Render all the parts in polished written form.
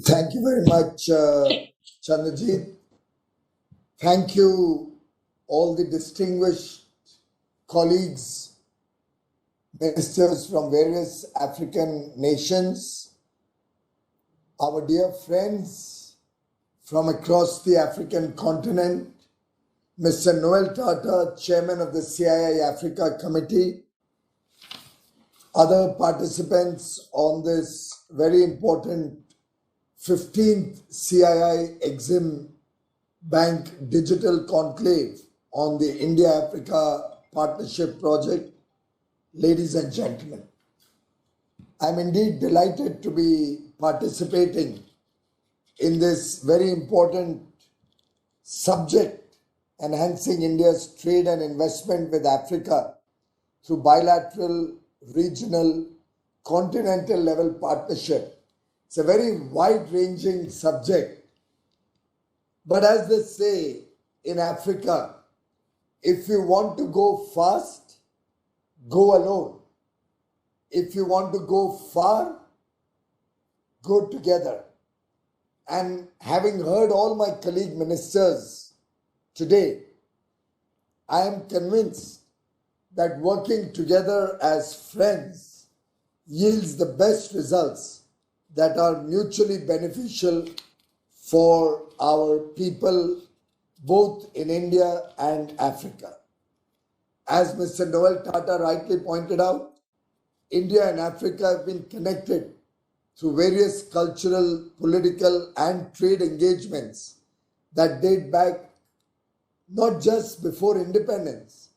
Thank you very much, Chandrajit. Thank you, all the distinguished colleagues, ministers from various African nations, our dear friends from across the African continent, Mr. Noel Tata, Chairman of the CII Africa Committee, other participants on this very important 15th CII-EXIM Bank Digital Conclave on the India-Africa Partnership Project. Ladies and gentlemen, I'm indeed delighted to be participating in this very important subject, enhancing India's trade and investment with Africa through bilateral, regional, continental level partnership. It's a very wide-ranging subject. But as they say in Africa, if you want to go fast, go alone. If you want to go far, go together. And having heard all my colleague ministers today, I am convinced that working together as friends yields the best results that are mutually beneficial for our people both in India and Africa. As Mr. Noel Tata rightly pointed out, India and Africa have been connected through various cultural, political, and trade engagements that date back not just before independence,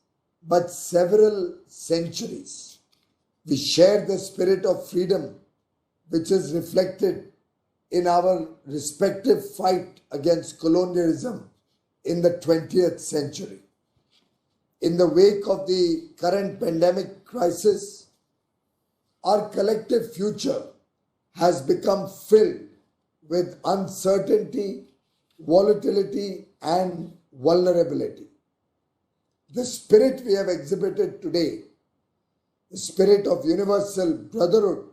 but several centuries. We share the spirit of freedom, which is reflected in our respective fight against colonialism in the 20th century. In the wake of the current pandemic crisis, our collective future has become filled with uncertainty, volatility, and vulnerability. The spirit we have exhibited today, the spirit of universal brotherhood,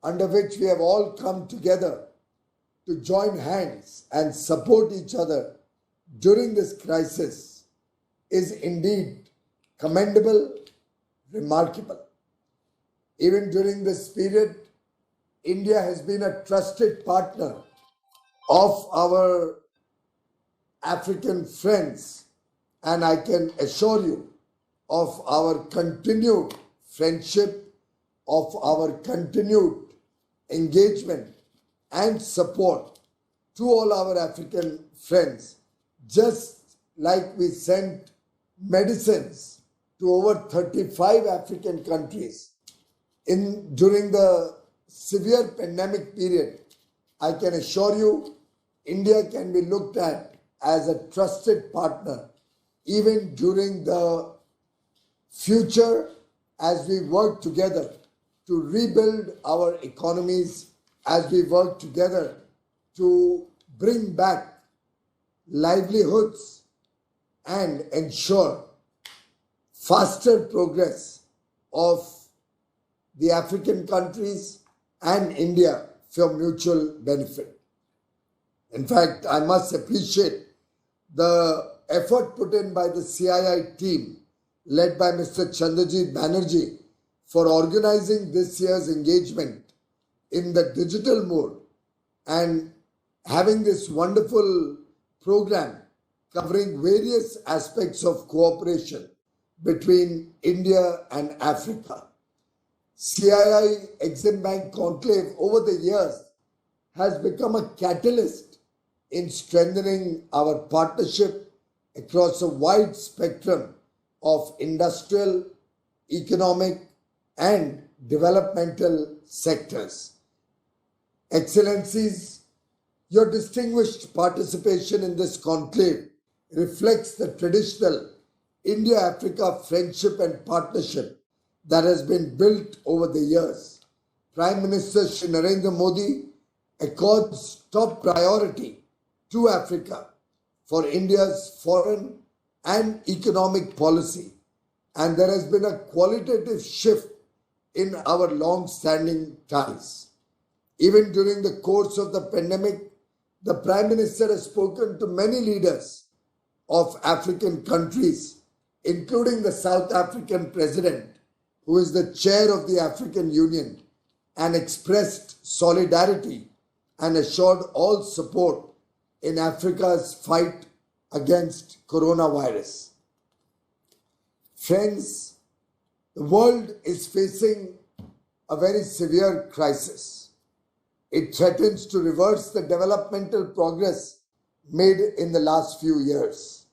under which we have all come together to join hands and support each other during this crisis, is indeed commendable, remarkable. Even during this period, India has been a trusted partner of our African friends, and I can assure you of our continued friendship, of our continued engagement and support to all our African friends, just like we sent medicines to over 35 African countries during the severe pandemic period. I can assure you, India can be looked at as a trusted partner even during the future as we work together to rebuild our economies, as we work together to bring back livelihoods and ensure faster progress of the African countries and India for mutual benefit. In fact, I must appreciate the effort put in by the CII team led by Mr. Chandrajit Banerjee for organizing this year's engagement in the digital mode and having this wonderful program covering various aspects of cooperation between India and Africa. CII-EXIM Bank Conclave over the years has become a catalyst in strengthening our partnership across a wide spectrum of industrial, economic, and developmental sectors. Excellencies, your distinguished participation in this conclave reflects the traditional India-Africa friendship and partnership that has been built over the years. Prime Minister Shri Narendra Modi accords top priority to Africa for India's foreign and economic policy, and there has been a qualitative shift in our long-standing ties. Even during the course of the pandemic, the Prime Minister has spoken to many leaders of African countries, including the South African President, who is the chair of the African Union, and expressed solidarity and assured all support in Africa's fight against coronavirus. Friends, the world is facing a very severe crisis. It threatens to reverse the developmental progress made in the last few years.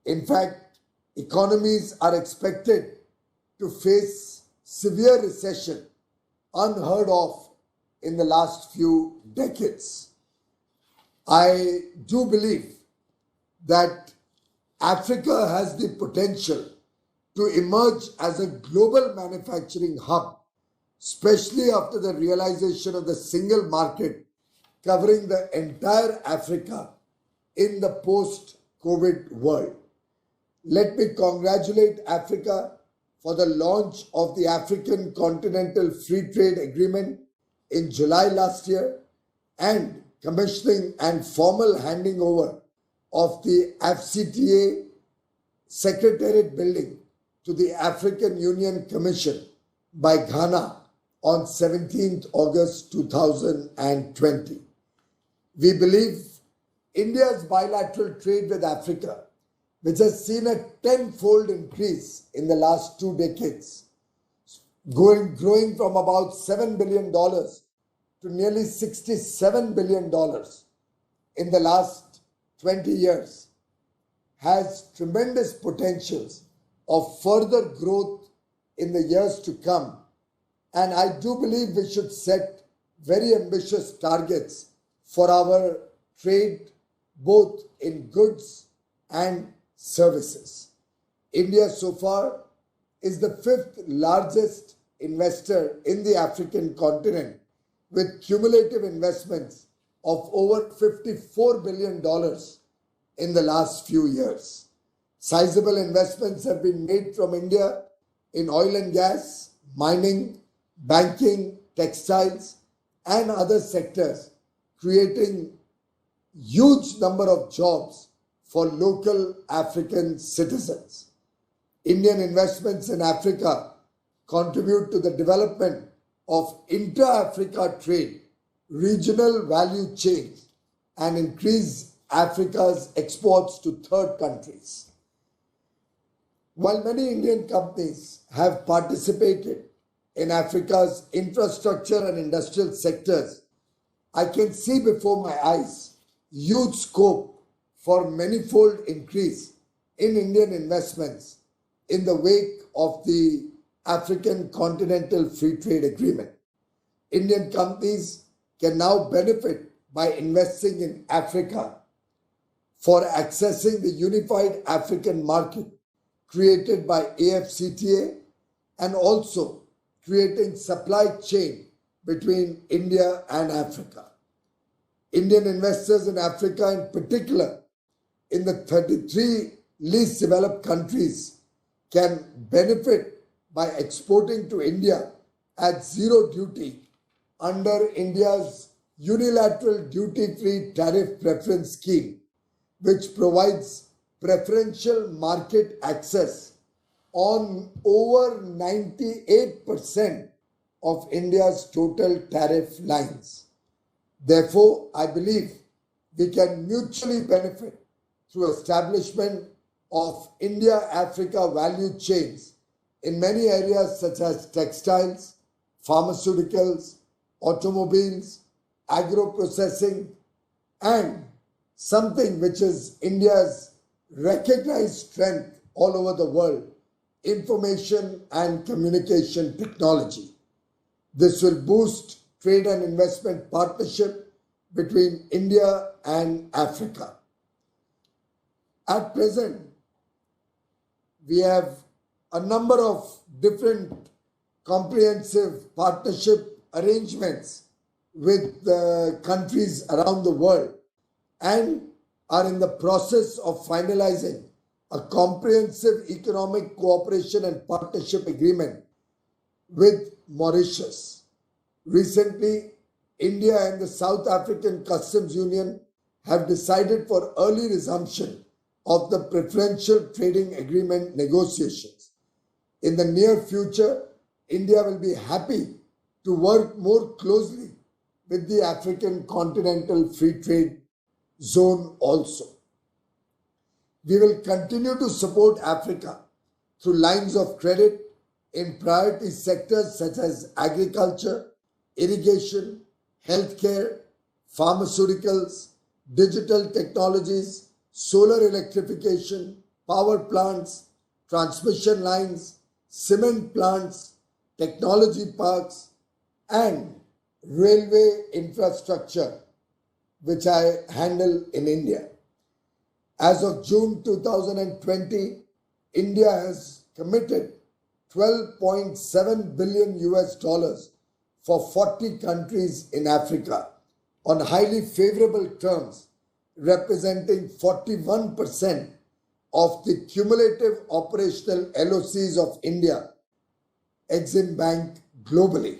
In fact, economies are expected to face severe recession unheard of in the last few decades. I do believe that Africa has the potential to emerge as a global manufacturing hub, especially after the realization of the single market covering the entire Africa in the post-COVID world. Let me congratulate Africa for the launch of the African Continental Free Trade Agreement in July last year and commissioning and formal handing over of the AfCFTA Secretariat building to the African Union Commission by Ghana on 17th August 2020. We believe India's bilateral trade with Africa, which has seen a tenfold increase in the last 2 decades, growing from about $7 billion to nearly $67 billion in the last 20 years, has tremendous potentials of further growth in the years to come. And I do believe we should set very ambitious targets for our trade, both in goods and services. India so far is the 5th largest investor in the African continent, with cumulative investments of over $54 billion in the last few years. Sizable investments have been made from India in oil and gas, mining, banking, textiles, and other sectors, creating huge number of jobs for local African citizens. Indian investments in Africa contribute to the development of intra-Africa trade, regional value chains, and increase Africa's exports to third countries. While many Indian companies have participated in Africa's infrastructure and industrial sectors, I can see before my eyes huge scope for manifold increase in Indian investments in the wake of the African Continental Free Trade Agreement. Indian companies can now benefit by investing in Africa for accessing the unified African market created by AfCFTA and also creating supply chain between India and Africa. Indian investors in Africa, in particular in the 33 least developed countries, can benefit by exporting to India at zero duty under India's unilateral duty-free tariff preference scheme, which provides preferential market access on over 98% of India's total tariff lines. Therefore, I believe we can mutually benefit through establishment of India-Africa value chains in many areas such as textiles, pharmaceuticals, automobiles, agro-processing, and something which is India's recognized strength all over the world, information and communication technology. This will boost trade and investment partnership between India and Africa. At present, we have a number of different comprehensive partnership arrangements with the countries around the world and are in the process of finalizing a comprehensive economic cooperation and partnership agreement with Mauritius. Recently, India and the South African Customs Union have decided for early resumption of the preferential trading agreement negotiations. In the near future, India will be happy to work more closely with the African Continental Free Trade Zone also. We will continue to support Africa through lines of credit in priority sectors such as agriculture, irrigation, healthcare, pharmaceuticals, digital technologies, solar electrification, power plants, transmission lines, cement plants, technology parks, and railway infrastructure, which I handle in India. As of June 2020, India has committed 12.7 billion US dollars for 40 countries in Africa on highly favorable terms, representing 41% of the cumulative operational LOCs of India, EXIM Bank globally.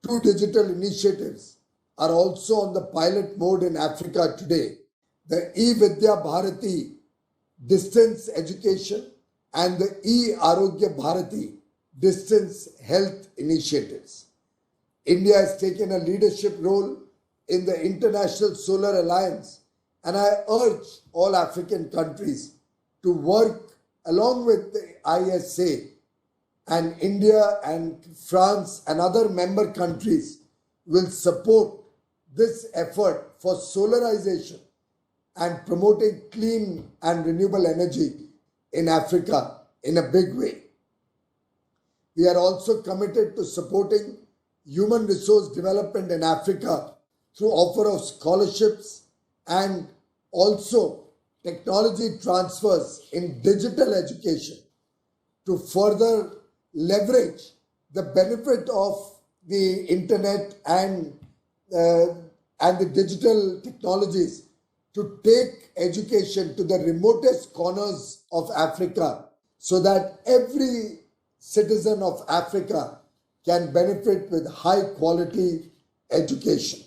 2 digital initiatives are also on the pilot mode in Africa today: the E-Vidya Bharati distance education and the E-Arogya Bharati distance health initiatives. India has taken a leadership role in the International Solar Alliance, and I urge all African countries to work along with the ISA, and India and France and other member countries will support this effort for solarization and promoting clean and renewable energy in Africa in a big way. We are also committed to supporting human resource development in Africa through offer of scholarships and also technology transfers in digital education to further leverage the benefit of the internet and the digital technologies to take education to the remotest corners of Africa so that every citizen of Africa can benefit with high quality education.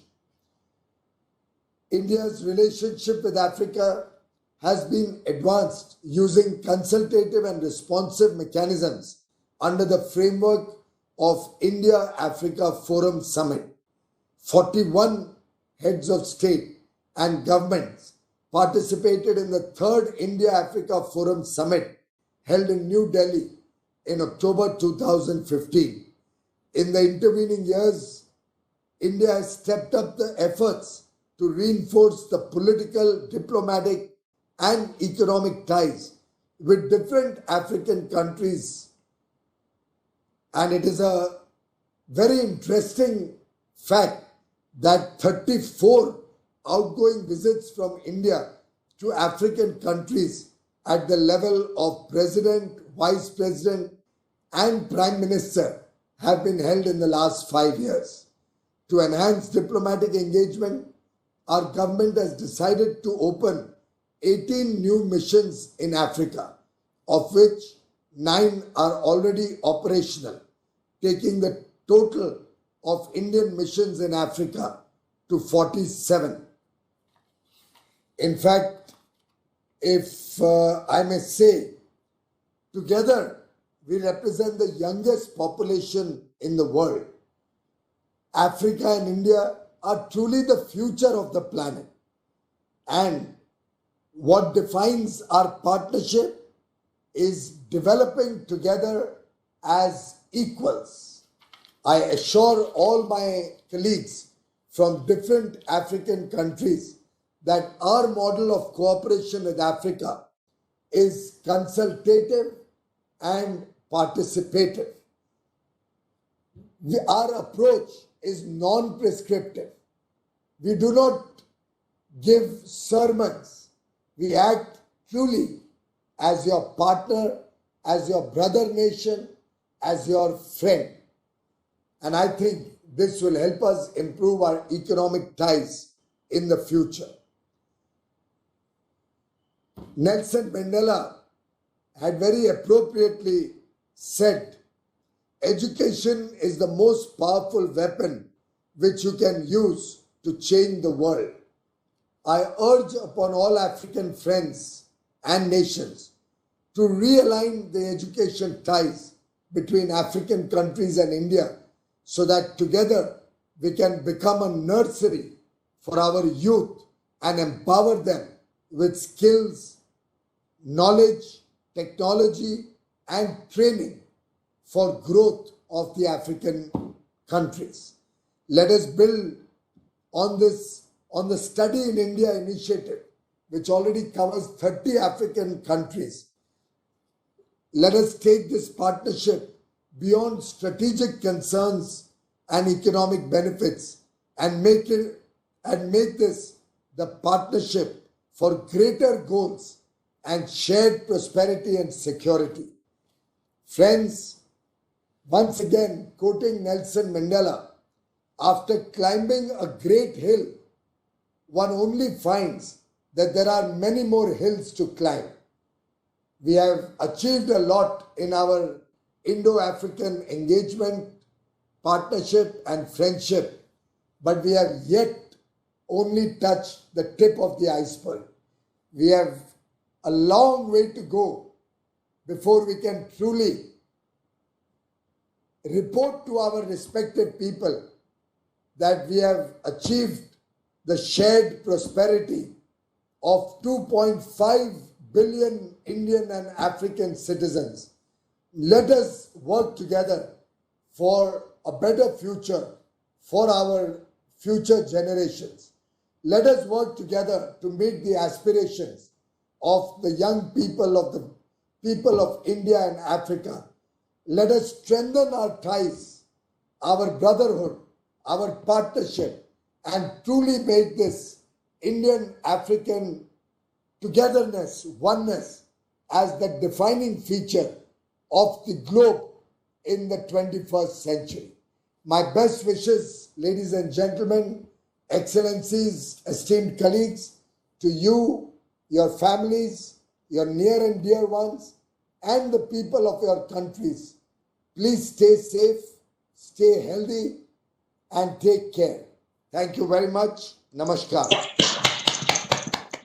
India's relationship with Africa has been advanced using consultative and responsive mechanisms under the framework of India-Africa Forum Summit. 41 heads of state and governments participated in the 3rd India-Africa Forum Summit held in New Delhi in October 2015. In the intervening years, India has stepped up the efforts to reinforce the political, diplomatic, and economic ties with different African countries. And it is a very interesting fact that 34 outgoing visits from India to African countries at the level of President, Vice President, and Prime Minister have been held in the last 5 years. To enhance diplomatic engagement, our government has decided to open 18 new missions in Africa, of which 9 are already operational, taking the total of Indian missions in Africa to 47. In fact, if I may say, together we represent the youngest population in the world. Africa and India are truly the future of the planet. And what defines our partnership is developing together as equals. I assure all my colleagues from different African countries that our model of cooperation with Africa is consultative and participative. Our approach is non-prescriptive. We do not give sermons. We act truly as your partner, as your brother nation, as your friend. And I think this will help us improve our economic ties in the future. Nelson Mandela had very appropriately said education is the most powerful weapon which you can use to change the world. I urge upon all African friends and nations to realign the education ties between African countries and India so that together we can become a nursery for our youth and empower them with skills, knowledge, technology, and training for growth of the African countries. Let us build on the Study in India initiative, which already covers 30 African countries. Let us take this partnership beyond strategic concerns and economic benefits and make this the partnership for greater goals and shared prosperity and security. Friends, once again, quoting Nelson Mandela, after climbing a great hill, one only finds that there are many more hills to climb. We have achieved a lot in our Indo-African engagement, partnership and friendship, but we have yet only touched the tip of the iceberg. We have a long way to go before we can truly report to our respective people that we have achieved the shared prosperity of 2.5 billion Indian and African citizens. Let us work together for a better future for our future generations. Let us work together to meet the aspirations of the young people of India and Africa. Let us strengthen our ties, our brotherhood, our partnership, and truly make this Indian-African togetherness, oneness, as the defining feature of the globe in the 21st century. My best wishes, ladies and gentlemen, excellencies, esteemed colleagues, to you, your families, your near and dear ones, and the people of your countries. Please stay safe, stay healthy, and take care. Thank you very much. Namaskar.